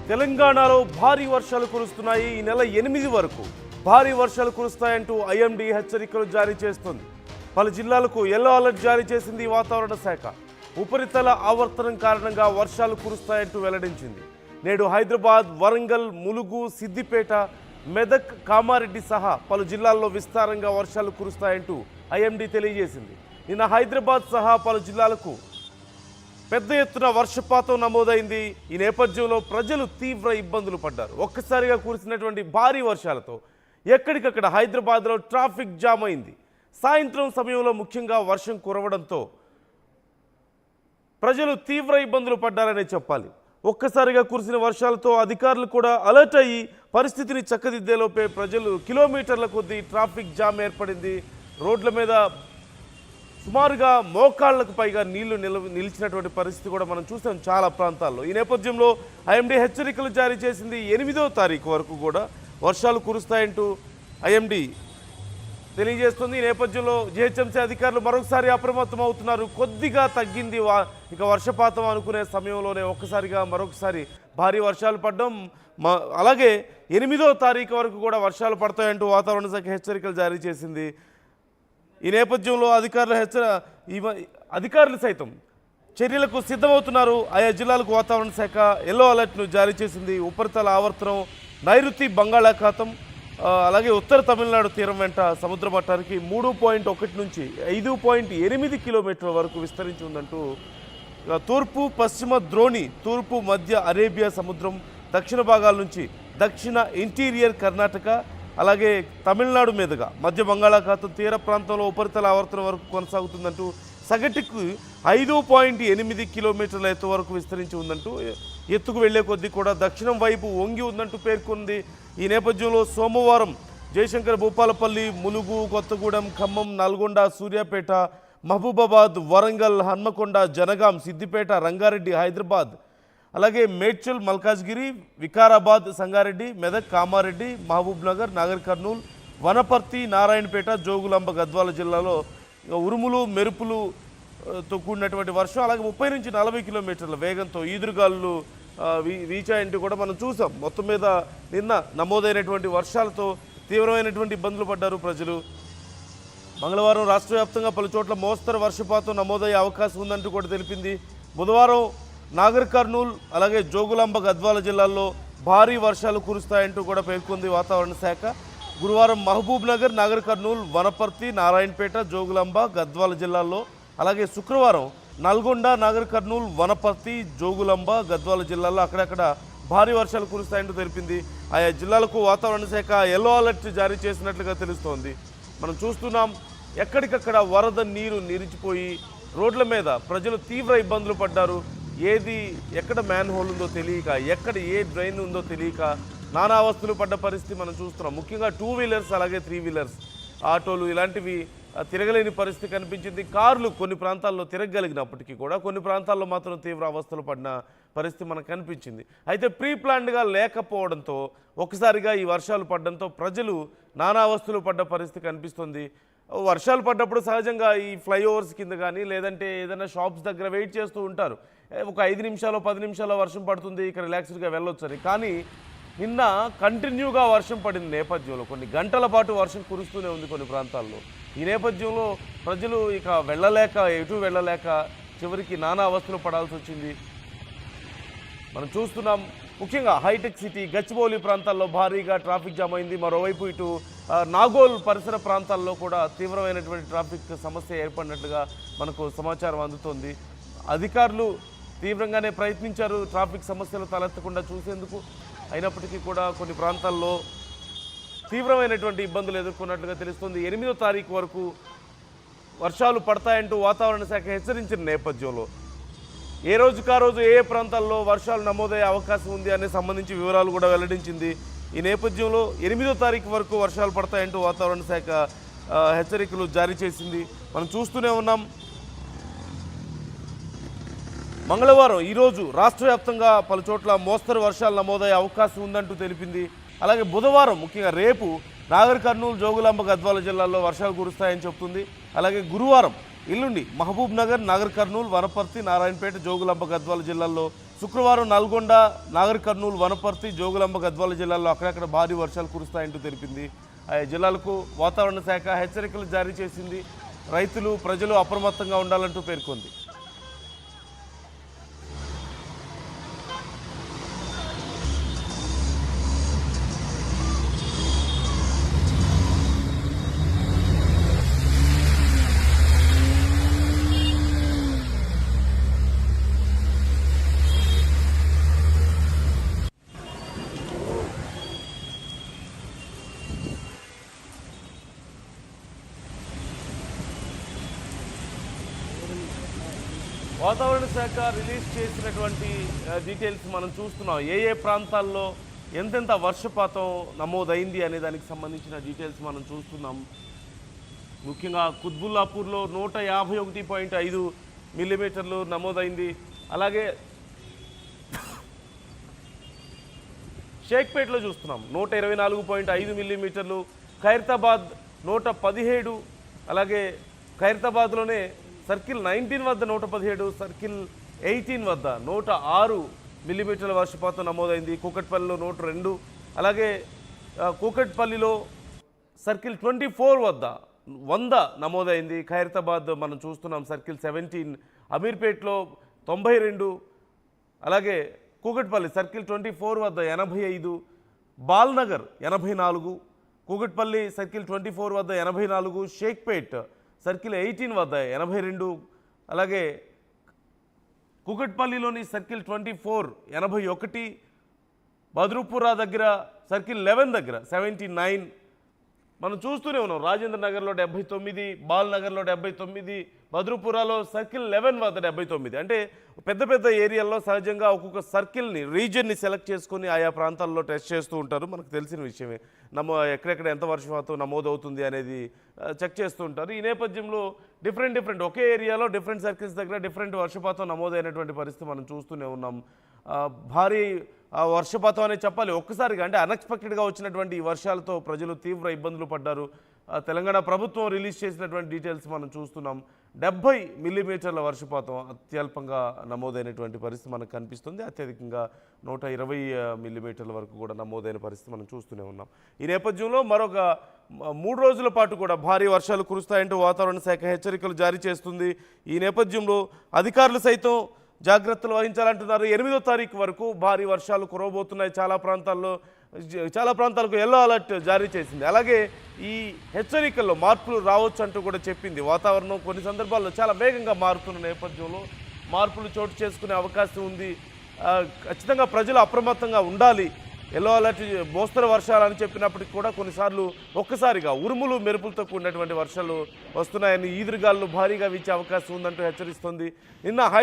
తెలంగాణలో భారీ వర్షాలు కురుస్తున్నాయి. ఈ నెల 8 వరకు భారీ వర్షాలు కురుస్తాయంటూ ఐఎండీ హెచ్చరికలు జారీ చేస్తుంది. పలు జిల్లాలకు యెల్లో అలర్ట్ జారీ చేసింది వాతావరణ శాఖ. ఉపరితల ఆవర్తనం కారణంగా వర్షాలు కురుస్తాయంటూ వెల్లడించింది. నేడు హైదరాబాద్, వరంగల్, ములుగు, సిద్దిపేట, మెదక్, కామారెడ్డి సహా పలు జిల్లాల్లో విస్తారంగా వర్షాలు కురుస్తాయంటూ ఐఎండీ తెలియజేసింది. నిన్న హైదరాబాద్ సహా పలు జిల్లాలకు పెద్ద ఎత్తున వర్షపాతం నమోదైంది. ఈ నేపథ్యంలో ప్రజలు తీవ్ర ఇబ్బందులు పడ్డారు. ఒక్కసారిగా కురిసినటువంటి భారీ వర్షాలతో ఎక్కడికక్కడ హైదరాబాద్లో ట్రాఫిక్ జామ్ అయింది. సాయంత్రం సమయంలో ముఖ్యంగా వర్షం కురవడంతో ప్రజలు తీవ్ర ఇబ్బందులు పడ్డారనే చెప్పాలి. ఒక్కసారిగా కురిసిన వర్షాలతో అధికారులు కూడా అలర్ట్ అయ్యి పరిస్థితిని చక్కదిద్దేలోపే ప్రజలు కిలోమీటర్ల కొద్దీ ట్రాఫిక్ జామ్ ఏర్పడింది. రోడ్ల మీద సుమారుగా మోకాళ్లకు పైగా నీళ్లు నిలిచినటువంటి పరిస్థితి కూడా మనం చూసాం చాలా ప్రాంతాల్లో. ఈ నేపథ్యంలో ఐఎండీ హెచ్చరికలు జారీ చేసింది. 8వ తారీఖు వరకు కూడా వర్షాలు కురుస్తాయంటూ ఐఎండీ తెలియజేస్తుంది. ఈ నేపథ్యంలో జిహెచ్ఎంసీ అధికారులు మరొకసారి అప్రమత్తం అవుతున్నారు. కొద్దిగా తగ్గింది ఇక వర్షపాతం అనుకునే సమయంలోనే ఒక్కసారిగా మరొకసారి భారీ వర్షాలు పడడం, అలాగే 8వ తారీఖు వరకు కూడా వర్షాలు పడతాయంటూ వాతావరణ శాఖ హెచ్చరికలు జారీ చేసింది. ఈ నేపథ్యంలో అధికారులు సైతం చర్యలకు సిద్ధమవుతున్నారు. ఆయా జిల్లాలకు వాతావరణ శాఖ యెల్లో అలర్ట్ను జారీ చేసింది. ఉపరితల ఆవర్తనం నైరుతి బంగాళాఖాతం అలాగే ఉత్తర తమిళనాడు తీరం వెంట సముద్ర మట్టానికి 3.1 నుంచి 5.8 కిలోమీటర్ల వరకు విస్తరించి ఉందంటూ తూర్పు పశ్చిమ ద్రోణి, తూర్పు మధ్య అరేబియా సముద్రం, దక్షిణ భాగాల నుంచి దక్షిణ ఇంటీరియర్ కర్ణాటక అలాగే తమిళనాడు మీదుగా మధ్య బంగాళాఖాతం తీర ప్రాంతంలో ఉపరితల ఆవర్తనం వరకు కొనసాగుతుందంటూ సగటుకు 5.8 కిలోమీటర్ల ఎత్తు వరకు విస్తరించి ఉందంటూ ఎత్తుకు వెళ్లే కొద్దీ కూడా దక్షిణం వైపు వంగి ఉందంటూ పేర్కొంది. ఈ నేపథ్యంలో సోమవారం జయశంకర్, భూపాలపల్లి, ములుగు, కొత్తగూడెం, ఖమ్మం, నల్గొండ, సూర్యాపేట, మహబూబాబాద్, వరంగల్, హన్మకొండ, జనగాం, సిద్దిపేట, రంగారెడ్డి, హైదరాబాద్ అలాగే మేడ్చల్, మల్కాజ్గిరి, వికారాబాద్, సంగారెడ్డి, మెదక్, కామారెడ్డి, మహబూబ్ నగర్, నాగర్ కర్నూల్, వనపర్తి, నారాయణపేట, జోగులాంబ, గద్వాల జిల్లాలో ఉరుములు మెరుపులుతో కూడినటువంటి వర్షం అలాగే 30 నుంచి 40 కిలోమీటర్ల వేగంతో ఈదురుగాలు వీచాయంటూ కూడా మనం చూసాం. మొత్తం మీద నిన్న నమోదైనటువంటి వర్షాలతో తీవ్రమైనటువంటి ఇబ్బందులు పడ్డారు ప్రజలు. మంగళవారం రాష్ట్ర వ్యాప్తంగా పలు చోట్ల మోస్తరు వర్షపాతం నమోదయ్యే అవకాశం ఉందంటూ కూడా తెలిపింది. బుధవారం నాగర్ కర్నూల్ అలాగే జోగులాంబ, గద్వాల జిల్లాల్లో భారీ వర్షాలు కురుస్తాయంటూ కూడా పేర్కొంది వాతావరణ శాఖ. గురువారం మహబూబ్ నగర్, నాగర్ కర్నూల్, వనపర్తి, నారాయణపేట, జోగులాంబ, గద్వాల జిల్లాల్లో అలాగే శుక్రవారం నల్గొండ, నాగర్ కర్నూల్, వనపర్తి, జోగులాంబ, గద్వాల జిల్లాల్లో అక్కడక్కడ భారీ వర్షాలు కురుస్తాయంటూ తెలిపింది. ఆయా జిల్లాలకు వాతావరణ శాఖ యెల్లో అలర్ట్ జారీ చేసినట్లుగా తెలుస్తోంది. మనం చూస్తున్నాం ఎక్కడికక్కడ వరద నీరు నిలిచిపోయి రోడ్ల మీద ప్రజలు తీవ్ర ఇబ్బందులు పడ్డారు. ఎక్కడ మ్యాన్ హోల్ ఉందో తెలియక, ఎక్కడ ఏ డ్రైన్ ఉందో తెలియక నానా అవస్థలు పడ్డ పరిస్థితి మనం చూస్తున్నాం. ముఖ్యంగా 2 వీలర్స్ అలాగే 3 వీలర్స్ ఆటోలు ఇలాంటివి తిరగలేని పరిస్థితి కనిపించింది. కార్లు కొన్ని ప్రాంతాల్లో తిరగగలిగినప్పటికీ కూడా కొన్ని ప్రాంతాల్లో మాత్రం తీవ్ర అవస్థలు పడిన పరిస్థితి మనకు కనిపించింది. అయితే ప్రీ ప్లాన్డ్గా లేకపోవడంతో ఒక్కసారిగా ఈ వర్షాలు పడడంతో ప్రజలు నానా అవస్థలు పడ్డ పరిస్థితి కనిపిస్తుంది. వర్షాలు పడ్డప్పుడు సహజంగా ఈ ఫ్లైఓవర్స్ కింద కానీ లేదంటే ఏదైనా షాప్స్ దగ్గర వెయిట్ చేస్తూ ఉంటారు. ఒక 5 నిమిషాలు 10 నిమిషాలు వర్షం పడుతుంది, ఇక్కడ రిలాక్స్డ్గా వెళ్ళొచ్చని. కానీ నిన్న కంటిన్యూగా వర్షం పడిన నేపథ్యంలో కొన్ని గంటల పాటు వర్షం కురుస్తూనే ఉంది కొన్ని ప్రాంతాల్లో. ఈ నేపథ్యంలో ప్రజలు ఇక ఎటు వెళ్ళలేక చివరికి నానా అవస్థలు పడాల్సి వచ్చింది. మనం చూస్తున్నాం ముఖ్యంగా హైటెక్ సిటీ, గచ్చిబౌలి ప్రాంతాల్లో భారీగా ట్రాఫిక్ జామ్ అయింది. మరోవైపు ఇటు నాగోల్ పరిసర ప్రాంతాల్లో కూడా తీవ్రమైనటువంటి ట్రాఫిక్ సమస్య ఏర్పడినట్లుగా మనకు సమాచారం అందుతోంది. అధికారులు తీవ్రంగానే ప్రయత్నించారు ట్రాఫిక్ సమస్యలు తలెత్తకుండా చూసేందుకు. అయినప్పటికీ కూడా కొన్ని ప్రాంతాల్లో తీవ్రమైనటువంటి ఇబ్బందులు ఎదుర్కొన్నట్లుగా తెలుస్తుంది. 8వ తారీఖు వరకు వర్షాలు పడతాయంటూ వాతావరణ శాఖ హెచ్చరించిన నేపథ్యంలో ఏ రోజుకా రోజు ఏ ప్రాంతాల్లో వర్షాలు నమోదయ్యే అవకాశం ఉంది అనే సంబంధించి వివరాలు కూడా వెల్లడించింది. ఈ నేపథ్యంలో 8వ తారీఖు వరకు వర్షాలు పడతాయంటూ వాతావరణ శాఖ హెచ్చరికలు జారీ చేసింది. మనం చూస్తూనే ఉన్నాం. మంగళవారం ఈరోజు రాష్ట్ర వ్యాప్తంగా పలు చోట్ల మోస్తరు వర్షాలు నమోదయ్యే అవకాశం ఉందంటూ తెలిపింది. అలాగే బుధవారం ముఖ్యంగా రేపు నాగర్ కర్నూల్, జోగులాంబ, గద్వాల జిల్లాల్లో వర్షాలు కురుస్తాయని చెప్తుంది. అలాగే గురువారం ఎల్లుండి మహబూబ్ నగర్, నాగర్ కర్నూలు, వనపర్తి, నారాయణపేట, జోగులాంబ గద్వాల జిల్లాల్లో, శుక్రవారం నల్గొండ, నాగర్ కర్నూలు, వనపర్తి, జోగులాంబ గద్వాల జిల్లాల్లో అక్కడక్కడ భారీ వర్షాలు కురుస్తాయంటూ తెలిపింది. ఆయా జిల్లాలకు వాతావరణ శాఖ హెచ్చరికలు జారీ చేసింది. రైతులు, ప్రజలు అప్రమత్తంగా ఉండాలంటూ పేర్కొంది. వాతావరణ శాఖ రిలీజ్ చేసినటువంటి డీటెయిల్స్ మనం చూస్తున్నాం. ఏ ఏ ప్రాంతాల్లో ఎంతెంత వర్షపాతం నమోదైంది అనే దానికి సంబంధించిన డీటెయిల్స్ మనం చూస్తున్నాం. ముఖ్యంగా కుత్బుల్లాపూర్లో 151.5 మిల్లీమీటర్లు నమోదైంది. అలాగే షేక్పేట్లో చూస్తున్నాం 124.5 మిల్లీమీటర్లు. ఖైరతాబాద్ 117. అలాగే ఖైరతాబాద్లోనే సర్కిల్ 19 వద్ద 117, సర్కిల్ 18 వద్ద 106 మిల్లీమీటర్ల వర్షపాతం నమోదైంది. కూకట్పల్లిలో 102. అలాగే కూకట్పల్లిలో సర్కిల్ 24 వద్ద 100 నమోదైంది. ఖైరతాబాద్ మనం చూస్తున్నాం సర్కిల్ 17. అమీర్పేట్లో 92. అలాగే కూకట్పల్లి సర్కిల్ 24 వద్ద 85. బాల్నగర్ 84. కూకట్పల్లి సర్కిల్ 24 వద్ద 84. షేక్పేట్ సర్కిల్ 18 వద్ద 82. అలాగే కూకట్పల్లిలోని సర్కిల్ 24 81. బద్రూపురా దగ్గర సర్కిల్ 11 దగ్గర 79. మనం చూస్తూనే ఉన్నాం. రాజేంద్ర నగర్లో 79, బాల్నగర్లో 79, బద్రూపురాలో సర్కిల్ 11 వద్ద 79. అంటే పెద్ద పెద్ద ఏరియాల్లో సహజంగా ఒక్కొక్క సర్కిల్ని, రీజియన్ని సెలెక్ట్ చేసుకొని ఆయా ప్రాంతాల్లో టెస్ట్ చేస్తూ ఉంటారు. మనకు తెలిసిన విషయమే. ఎక్కడెక్కడ ఎంత వర్షపాతం నమోదవుతుంది అనేది చెక్ చేస్తూ ఉంటారు. ఈ నేపథ్యంలో డిఫరెంట్ ఒకే ఏరియాలో డిఫరెంట్ సర్కిల్స్ దగ్గర డిఫరెంట్ వర్షపాతం నమోదైనటువంటి పరిస్థితి మనం చూస్తూనే ఉన్నాం. భారీ వర్షపాతం అనేది చెప్పాలి. ఒక్కసారిగా అంటే అన్ఎక్స్పెక్టెడ్గా వచ్చినటువంటి ఈ వర్షాలతో ప్రజలు తీవ్ర ఇబ్బందులు పడ్డారు. తెలంగాణ ప్రభుత్వం రిలీజ్ చేసినటువంటి డీటెయిల్స్ మనం చూస్తున్నాం. 70 మిల్లీమీటర్ల వర్షపాతం అత్యల్పంగా నమోదైనటువంటి పరిస్థితి మనకు కనిపిస్తుంది. అత్యధికంగా 120 మిల్లీమీటర్ల వరకు కూడా నమోదైన పరిస్థితి మనం చూస్తూనే ఉన్నాం. ఈ నేపథ్యంలో మరొక 3 రోజుల పాటు కూడా భారీ వర్షాలు కురుస్తాయంటూ వాతావరణ శాఖ హెచ్చరికలు జారీ చేస్తుంది. ఈ నేపథ్యంలో అధికారులు సైతం జాగ్రత్తలు వహించాలంటున్నారు. 8వ తారీఖు వరకు భారీ వర్షాలు కురవబోతున్నాయి. చాలా ప్రాంతాలకు ఎల్లో అలర్ట్ జారీ చేసింది. అలాగే ఈ హెచ్చరికల్లో మార్పులు రావచ్చు అంటూ కూడా చెప్పింది. వాతావరణం కొన్ని సందర్భాల్లో చాలా వేగంగా మారుతున్న నేపథ్యంలో మార్పులు చోటు చేసుకునే అవకాశం ఉంది. ఖచ్చితంగా ప్రజలు అప్రమత్తంగా ఉండాలి. ఎల్లో అలర్ట్ మోస్తరు వర్షాలు అని చెప్పినప్పటికీ కూడా కొన్నిసార్లు ఒక్కసారిగా ఉరుములు మెరుపులతో కూడినటువంటి వర్షాలు వస్తున్నాయని, ఈదురుగాలు భారీగా వీచే అవకాశం ఉందంటూ హెచ్చరిస్తుంది. నిన్న